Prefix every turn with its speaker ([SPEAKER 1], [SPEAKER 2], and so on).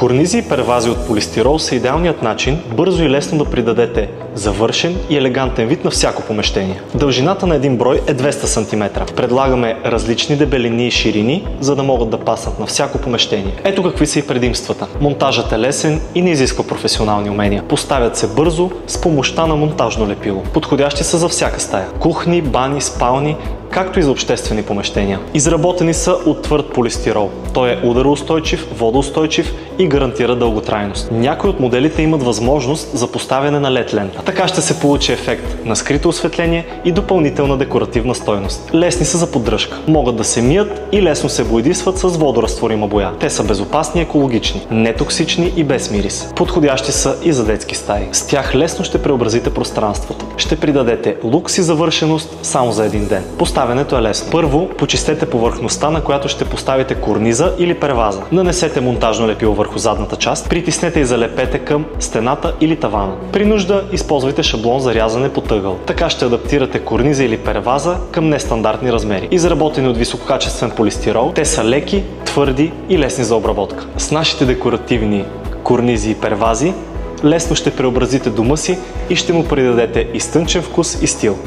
[SPEAKER 1] Корнизи и первази от полистирол са идеалният начин бързо и лесно да придадете завършен и елегантен вид на всяко помещение. Дължината на един брой е 200 см. Предлагаме различни дебелини и ширини, за да могат да паснат на всяко помещение. Ето какви са и предимствата. Монтажът е лесен и не изисква професионални умения. Поставят се бързо с помощта на монтажно лепило. Подходящи са за всяка стая. Кухни, бани, спални, както и за обществени помещения. Изработени са от твърд полистирол. Той е удароустойчив, водоустойчив и гарантира дълготрайност. Някои от моделите имат възможност за поставяне на LED лента. Така ще се получи ефект на скрито осветление и допълнителна декоративна стойност. Лесни са за поддръжка. Могат да се мият и лесно се боядисват с водоразтворима боя. Те са безопасни и екологични, нетоксични и без мирис. Подходящи са и за детски стаи. С тях лесно ще преобразите пространството. Ще придадете лукс и завършеност само за един ден. Поставянето е лесно. Първо, почистете повърхността, на която ще поставите корниза или перваза. Нанесете монтажно лепило върху задната част, притиснете и залепете към стената или тавана. При нужда използвайте шаблон за рязане по тъгъл. Така ще адаптирате корниза или перваза към нестандартни размери. Изработени от висококачествен полистирол, те са леки, твърди и лесни за обработка. С нашите декоративни корнизи и первази лесно ще преобразите дома си и ще му придадете изтънчен вкус и стил.